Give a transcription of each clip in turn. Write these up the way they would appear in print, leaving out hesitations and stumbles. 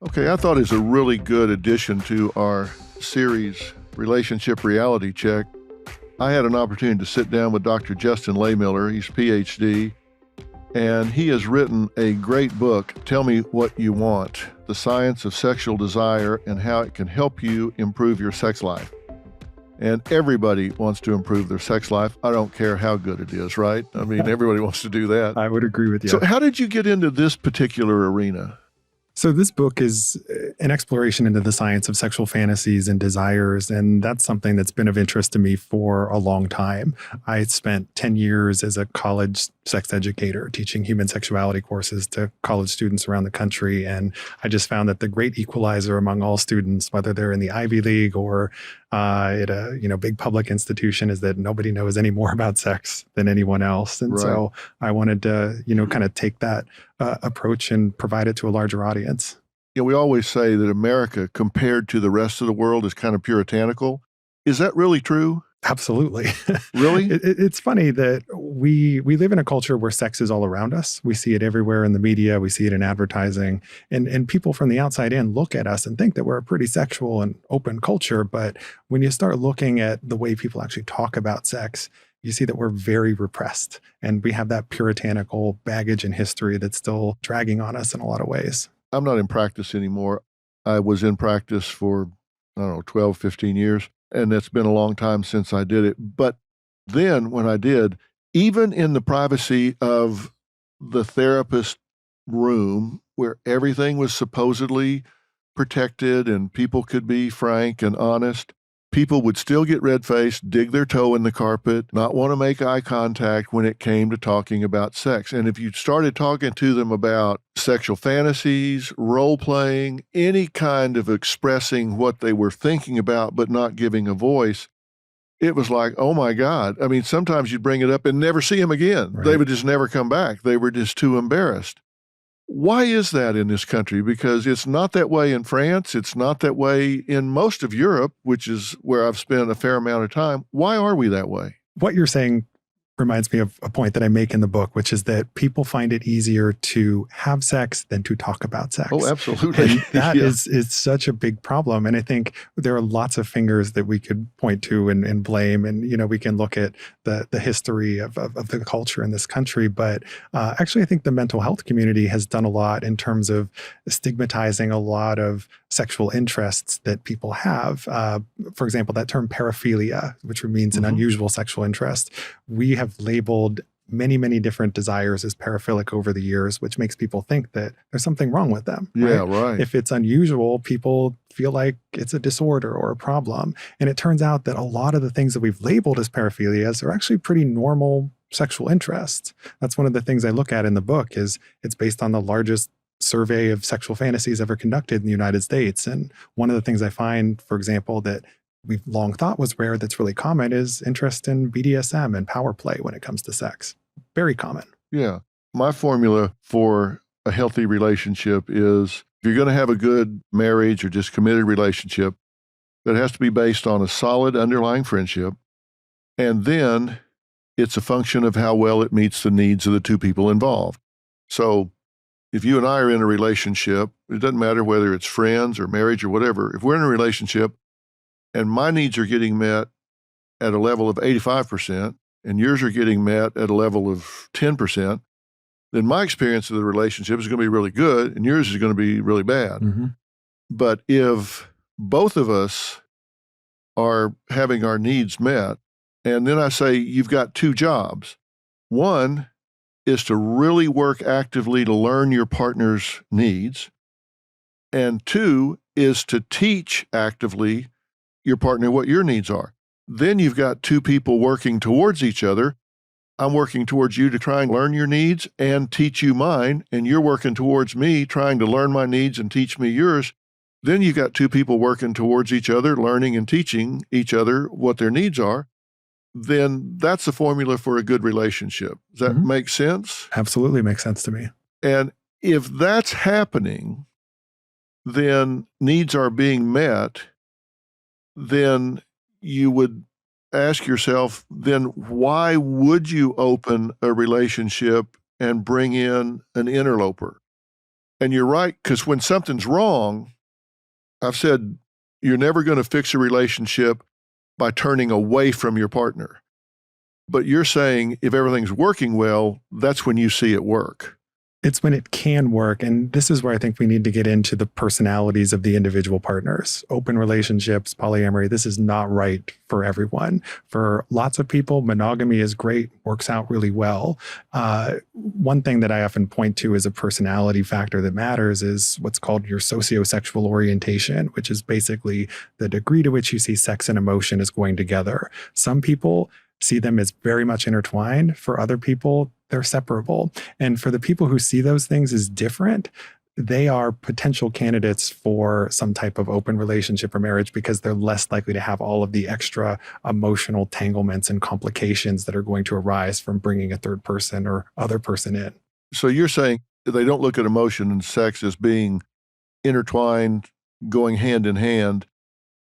Okay, I thought it's a really good addition to our series, Relationship Reality Check. I had an opportunity to sit down with Dr. Justin Lehmiller. He's a PhD, and he has written a great book, Tell Me What You Want, The Science of Sexual Desire and How It Can Help You Improve Your Sex Life. And everybody wants to improve their sex life. I don't care how good it is, right? I mean, everybody wants to do that. I would agree with you. So how did you get into this particular arena? So this book is an exploration into the science of sexual fantasies and desires, and that's something that's been of interest to me for a long time. I spent 10 years as a college sex educator teaching human sexuality courses to college students around the country, and I just found that the great equalizer among all students, whether they're in the Ivy League or at a big public institution, is that nobody knows any more about sex than anyone else. And so I wanted to, kind of take that approach and provide it to a larger audience. We always say that America, compared to the rest of the world, is kind of puritanical. Is that really true? Absolutely. Really? It's funny that we live in a culture where sex is all around us. We see it everywhere in the media. We see it in advertising. And people from the outside in look at us and think that we're a pretty sexual and open culture. But when you start looking at the way people actually talk about sex, you see that we're very repressed. And we have that puritanical baggage and history that's still dragging on us in a lot of ways. I'm not in practice anymore. I was in practice for, 12, 15 years. And it's been a long time since I did it. But then when I did, even in the privacy of the therapist room where everything was supposedly protected and people could be frank and honest, people would still get red-faced, dig their toe in the carpet, not want to make eye contact when it came to talking about sex. And if you started talking to them about sexual fantasies, role-playing, any kind of expressing what they were thinking about but not giving a voice, it was like, oh my God. I mean, sometimes you'd bring it up and never see them again. Right. They would just never come back. They were just too embarrassed. Why is that in this country? Because it's not that way in France. It's not that way in most of Europe, which is where I've spent a fair amount of time. Why are we that way? What you're saying reminds me of a point that I make in the book, which is that people find it easier to have sex than to talk about sex. Oh, absolutely. And that is such a big problem. And I think there are lots of fingers that we could point to and blame. And, we can look at the history of the culture in this country. But actually, I think the mental health community has done a lot in terms of stigmatizing a lot of sexual interests that people have. For example, that term paraphilia, which means an unusual sexual interest. We have labeled many, many different desires as paraphilic over the years, which makes people think that there's something wrong with them. Yeah, right. If it's unusual, people feel like it's a disorder or a problem. And it turns out that a lot of the things that we've labeled as paraphilias are actually pretty normal sexual interests. That's one of the things I look at in the book. Is it's based on the largest survey of sexual fantasies ever conducted in the United States. And one of the things I find, for example, that we've long thought was rare that's really common is interest in BDSM and power play when it comes to sex. Very common. Yeah. My formula for a healthy relationship is if you're going to have a good marriage or just committed relationship, that has to be based on a solid underlying friendship. And then it's a function of how well it meets the needs of the two people involved. So if you and I are in a relationship, it doesn't matter whether it's friends or marriage or whatever, if we're in a relationship and my needs are getting met at a level of 85% and yours are getting met at a level of 10%, then my experience of the relationship is going to be really good and yours is going to be really bad. But if both of us are having our needs met, and then I say you've got two jobs. One is to really work actively to learn your partner's needs. And two is to teach actively your partner what your needs are. Then you've got two people working towards each other. I'm working towards you to try and learn your needs and teach you mine, and you're working towards me trying to learn my needs and teach me yours. Then you've got two people working towards each other, learning and teaching each other what their needs are. Then that's the formula for a good relationship. Does that make sense? Absolutely makes sense to me. And if that's happening, then needs are being met, then you would ask yourself, then why would you open a relationship and bring in an interloper? And you're right, because when something's wrong, I've said you're never going to fix a relationship by turning away from your partner. But you're saying if everything's working well, that's when you see it work. It's when it can work. And this is where I think we need to get into the personalities of the individual partners. Open relationships, polyamory, this is not right for everyone. For lots of people, monogamy is great, works out really well. One thing that I often point to as a personality factor that matters is what's called your sociosexual orientation, which is basically the degree to which you see sex and emotion as going together. Some people see them as very much intertwined. For other people, they're separable. And for the people who see those things as different, they are potential candidates for some type of open relationship or marriage because they're less likely to have all of the extra emotional tanglements and complications that are going to arise from bringing a third person or other person in. So you're saying they don't look at emotion and sex as being intertwined, going hand in hand.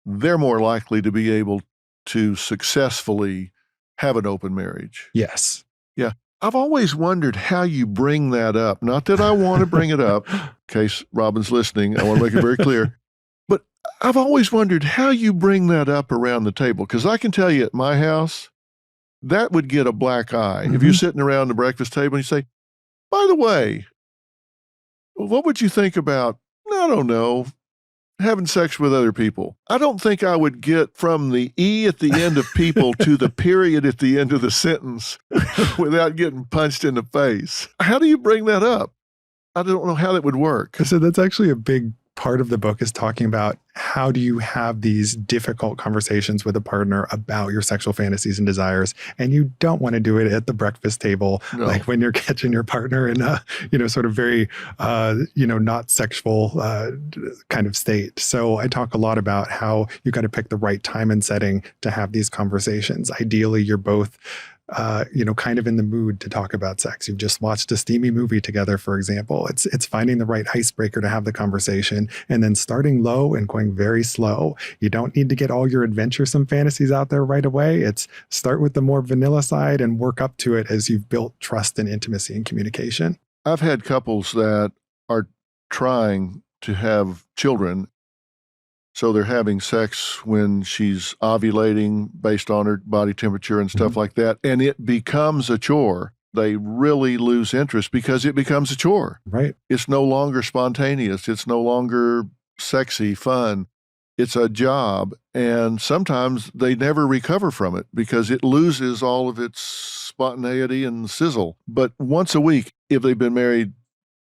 They're more likely to be able to successfully have an open marriage. Yes. Yeah. I've always wondered how you bring that up. Not that I want to bring it up, in case Robin's listening. I want to make it very clear. But I've always wondered how you bring that up around the table. Because I can tell you at my house, that would get a black eye. If you're sitting around the breakfast table and you say, by the way, what would you think about, I don't know, having sex with other people? I don't think I would get from the E at the end of people to the period at the end of the sentence without getting punched in the face. How do you bring that up? I don't know how that would work. So that's actually a big part of the book, is talking about how do you have these difficult conversations with a partner about your sexual fantasies and desires. And you don't want to do it at the breakfast table, like when you're catching your partner in a, sort of very, not sexual kind of state. So I talk a lot about how you got to pick the right time and setting to have these conversations. Ideally, you're both kind of in the mood to talk about sex. You've just watched a steamy movie together, for example. It's finding the right icebreaker to have the conversation and then starting low and going very slow. You don't need to get all your adventuresome fantasies out there right away. It's start with the more vanilla side and work up to it as you've built trust and intimacy and communication. I've had couples that are trying to have children. So they're having sex when she's ovulating based on her body temperature and stuff like that. And it becomes a chore. They really lose interest because it becomes a chore. Right. It's no longer spontaneous. It's no longer sexy, fun. It's a job. And sometimes they never recover from it because it loses all of its spontaneity and sizzle. But once a week, if they've been married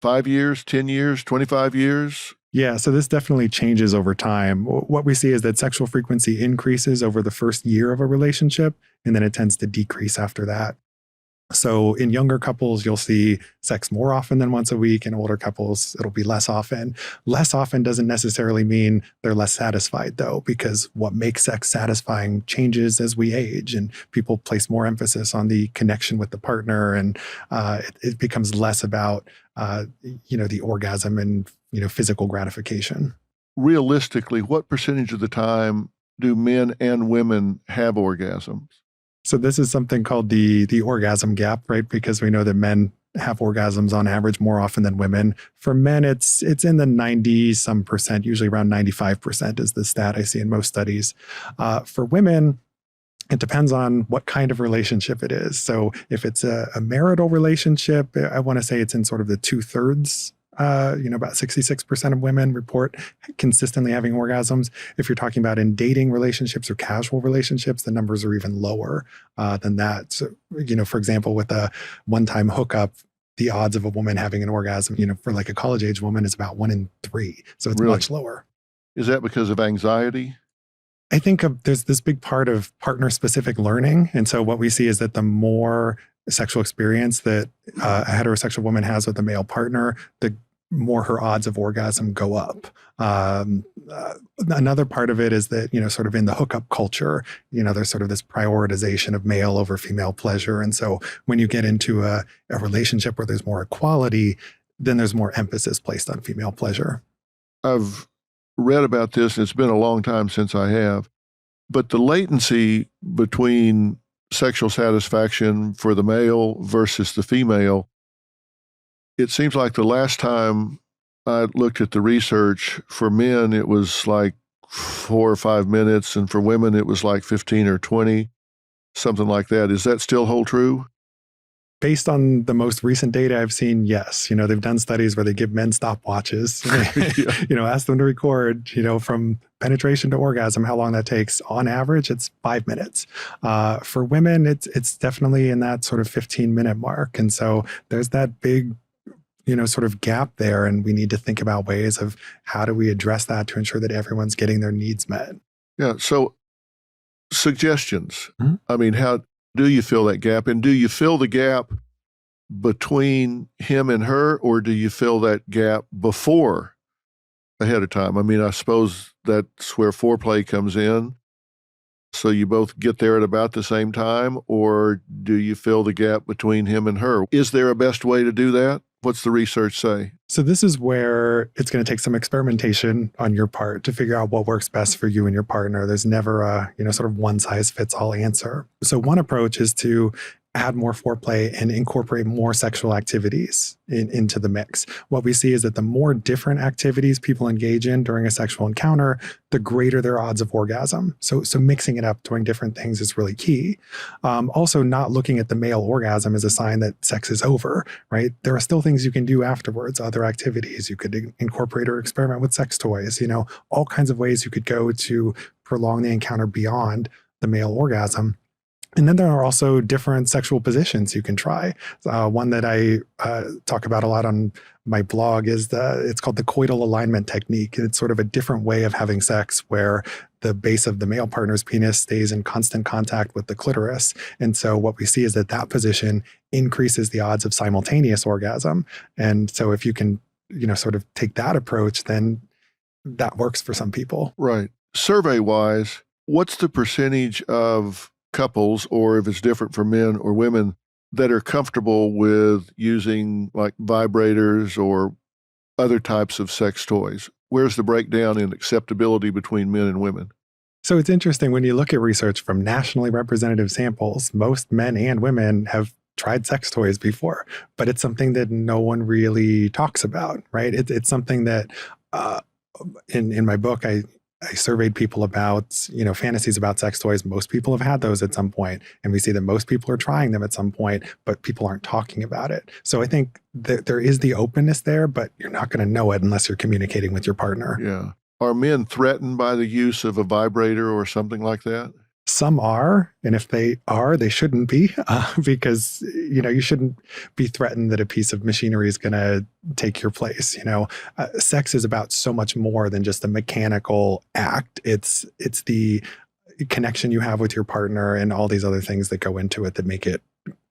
5 years, 10 years, 25 years, yeah, so this definitely changes over time. What we see is that sexual frequency increases over the first year of a relationship, and then it tends to decrease after that. So in younger couples, you'll see sex more often than once a week. In older couples, it'll be less often. Less often doesn't necessarily mean they're less satisfied, though, because what makes sex satisfying changes as we age, and people place more emphasis on the connection with the partner, and it becomes less about the orgasm and physical gratification. Realistically, what percentage of the time do men and women have orgasms? So this is something called the orgasm gap, right? Because we know that men have orgasms on average more often than women. For men, it's in the 90-some percent, usually around 95% is the stat I see in most studies. For women, it depends on what kind of relationship it is. So if it's a marital relationship, I want to say it's in sort of the 2/3. About 66% of women report consistently having orgasms. If you're talking about in dating relationships or casual relationships, the numbers are even lower than that. So, for example, with a one-time hookup, the odds of a woman having an orgasm, for like a college-age woman is about 1 in 3. So it's much lower. Is that because of anxiety? I think there's this big part of partner-specific learning. And so what we see is that the more sexual experience that a heterosexual woman has with a male partner, the more her odds of orgasm go up. Another part of it is that, sort of in the hookup culture, there's sort of this prioritization of male over female pleasure. And so when you get into a relationship where there's more equality, then there's more emphasis placed on female pleasure. I've read about this, and it's been a long time since I have, but the latency between sexual satisfaction for the male versus the female, it seems like the last time I looked at the research. For men, it was like 4 or 5 minutes, and for women, it was like 15 or 20, something like that. Is that still hold true? Based on the most recent data I've seen, yes. They've done studies where they give men stopwatches, Yeah. ask them to record, from penetration to orgasm, how long that takes. On average, it's 5 minutes. For women, it's definitely in that sort of 15-minute mark. And so there's that big, sort of gap there. And we need to think about ways of how do we address that to ensure that everyone's getting their needs met. Yeah. So suggestions. Mhm. I mean, how do you fill that gap? And do you fill the gap between him and her, or do you fill that gap before, ahead of time? I mean, I suppose that's where foreplay comes in. So you both get there at about the same time, or do you fill the gap between him and her? Is there a best way to do that? What's the research say? So this is where it's going to take some experimentation on your part to figure out what works best for you and your partner. There's never a, sort of one size fits all answer. So one approach is to add more foreplay and incorporate more sexual activities into the mix. What we see is that the more different activities people engage in during a sexual encounter, the greater their odds of orgasm. So mixing it up, doing different things is really key. Also, not looking at the male orgasm as a sign that sex is over, right? There are still things you can do afterwards, other activities. You could incorporate or experiment with sex toys, all kinds of ways you could go to prolong the encounter beyond the male orgasm. And then there are also different sexual positions you can try. One that I talk about a lot on my blog is it's called the coital alignment technique. It's sort of a different way of having sex where the base of the male partner's penis stays in constant contact with the clitoris. And so what we see is that position increases the odds of simultaneous orgasm. And so if you can, sort of take that approach, then that works for some people. Right. Survey-wise, what's the percentage of couples, or if it's different for men or women, that are comfortable with using like vibrators or other types of sex toys? Where's the breakdown in acceptability between men and women? So it's interesting when you look at research from nationally representative samples, most men and women have tried sex toys before, but it's something that no one really talks about, right? It's something that in my book, I surveyed people about, fantasies about sex toys. Most people have had those at some point, and we see that most people are trying them at some point, but people aren't talking about it. So I think that there is the openness there, but you're not going to know it unless you're communicating with your partner. Yeah. Are men threatened by the use of a vibrator or something like that? Some are, and if they are, they shouldn't be, because you shouldn't be threatened that a piece of machinery is going to take your place. Sex is about so much more than just a mechanical act. It's the connection you have with your partner and all these other things that go into it that make it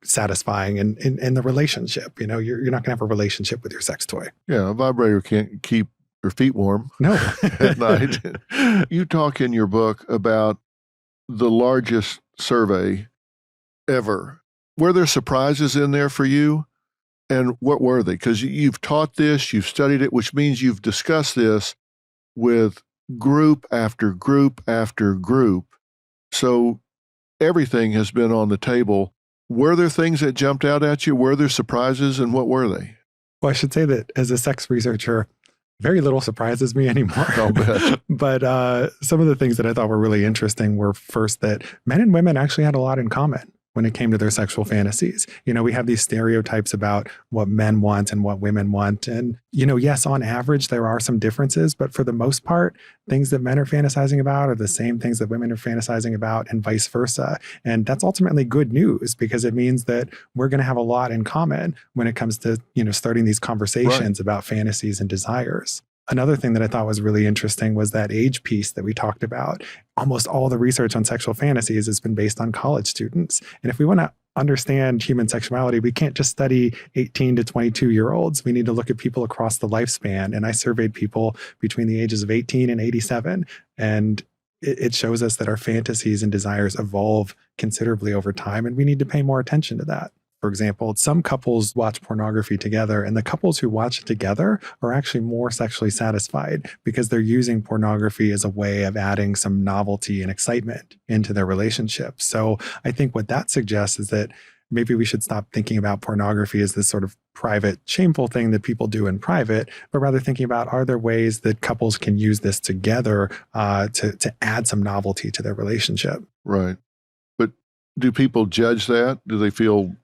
satisfying in the relationship. You're not going to have a relationship with your sex toy. Yeah, a vibrator can't keep your feet warm. No. At night. You talk in your book about the largest survey ever. Were there surprises in there for you? And what were they? Because you've taught this, you've studied it, which means you've discussed this with group after group after group. So everything has been on the table. Were there things that jumped out at you? Were there surprises, and what were they? Well, I should say that as a sex researcher, very little surprises me anymore. I'll bet. But some of the things that I thought were really interesting were first that men and women actually had a lot in common when it came to their sexual fantasies. We have these stereotypes about what men want and what women want. And, yes, on average, there are some differences, but for the most part, things that men are fantasizing about are the same things that women are fantasizing about, and vice versa. And that's ultimately good news, because it means that we're going to have a lot in common when it comes to, starting these conversations about fantasies and desires. Another thing that I thought was really interesting was that age piece that we talked about. Almost all the research on sexual fantasies has been based on college students. And if we want to understand human sexuality, we can't just study 18 to 22-year-olds. We need to look at people across the lifespan. And I surveyed people between the ages of 18 and 87. And it shows us that our fantasies and desires evolve considerably over time. And we need to pay more attention to that. For example, some couples watch pornography together, and the couples who watch it together are actually more sexually satisfied because they're using pornography as a way of adding some novelty and excitement into their relationship. So I think what that suggests is that maybe we should stop thinking about pornography as this sort of private, shameful thing that people do in private, but rather thinking about, are there ways that couples can use this together to add some novelty to their relationship? Right. But do people judge that? Do they feel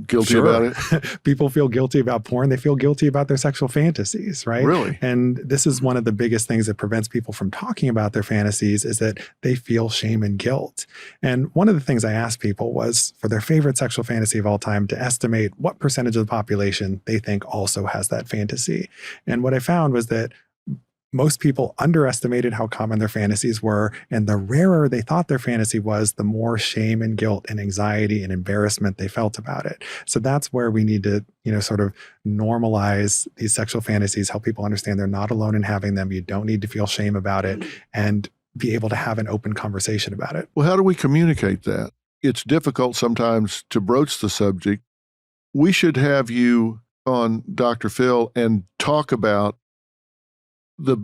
guilty about it? People feel guilty about porn. They feel guilty about their sexual fantasies, right? Really? And this is one of the biggest things that prevents people from talking about their fantasies, is that they feel shame and guilt. And one of the things I asked people was, for their favorite sexual fantasy of all time, to estimate what percentage of the population they think also has that fantasy. And what I found was that most people underestimated how common their fantasies were. And the rarer they thought their fantasy was, the more shame and guilt and anxiety and embarrassment they felt about it. So that's where we need to, sort of normalize these sexual fantasies, help people understand they're not alone in having them. You don't need to feel shame about it, and be able to have an open conversation about it. Well, how do we communicate that? It's difficult sometimes to broach the subject. We should have you on, Dr. Phil, and talk about the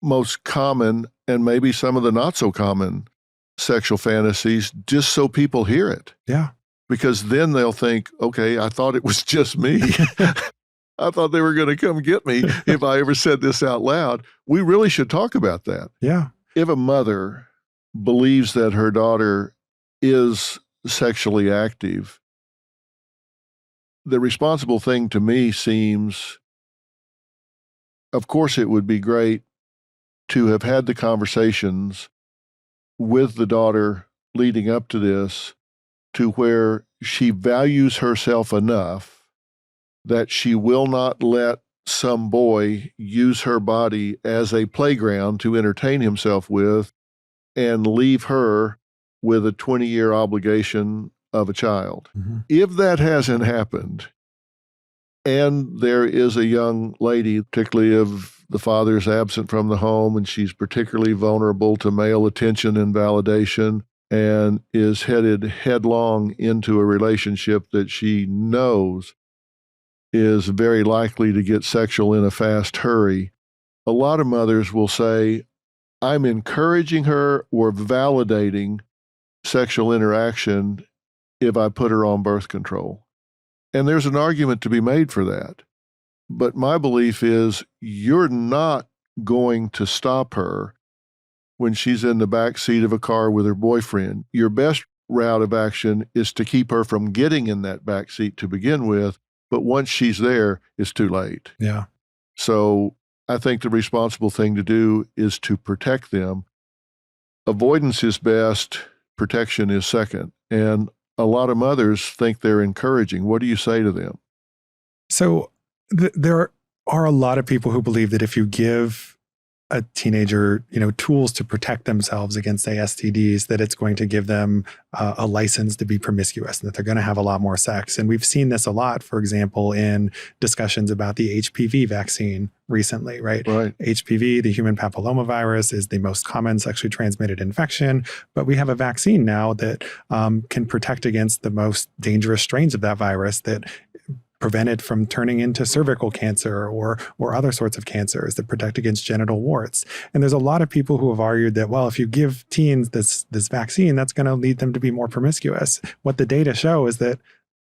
most common and maybe some of the not so common sexual fantasies, just so people hear it. Yeah. Because then they'll think, okay, I thought it was just me. I thought they were going to come get me if I ever said this out loud. We really should talk about that. Yeah. If a mother believes that her daughter is sexually active, the responsible thing to me seems, of course, it would be great to have had the conversations with the daughter leading up to this, to where she values herself enough that she will not let some boy use her body as a playground to entertain himself with and leave her with a 20-year obligation of a child. Mm-hmm. If that hasn't happened, and there is a young lady, particularly if the father is absent from the home and she's particularly vulnerable to male attention and validation, and is headed headlong into a relationship that she knows is very likely to get sexual in a fast hurry, a lot of mothers will say, I'm encouraging her or validating sexual interaction if I put her on birth control. And there's an argument to be made for that. But my belief is, you're not going to stop her when she's in the back seat of a car with her boyfriend. Your best route of action is to keep her from getting in that back seat to begin with. But once she's there, it's too late. Yeah. So I think the responsible thing to do is to protect them. Avoidance is best, protection is second. And a lot of mothers think they're encouraging. What do you say to them? So there are a lot of people who believe that if you give a teenager, tools to protect themselves against, say, STDs, that it's going to give them a license to be promiscuous, and that they're going to have a lot more sex. And we've seen this a lot, for example, in discussions about the HPV vaccine recently, right? HPV, the human papillomavirus, is the most common sexually transmitted infection, but we have a vaccine now that can protect against the most dangerous strains of that virus, that prevent it from turning into cervical cancer or other sorts of cancers, that protect against genital warts. And there's a lot of people who have argued that, well, if you give teens this vaccine, that's going to lead them to be more promiscuous. What the data show is that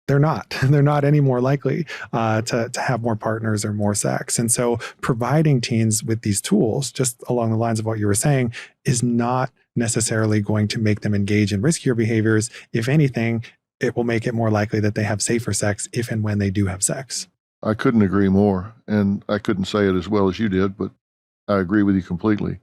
they're not. They're not any more likely to have more partners or more sex. And so providing teens with these tools, just along the lines of what you were saying, is not necessarily going to make them engage in riskier behaviors. If anything, it will make it more likely that they have safer sex if and when they do have sex. I couldn't agree more. And I couldn't say it as well as you did, but I agree with you completely.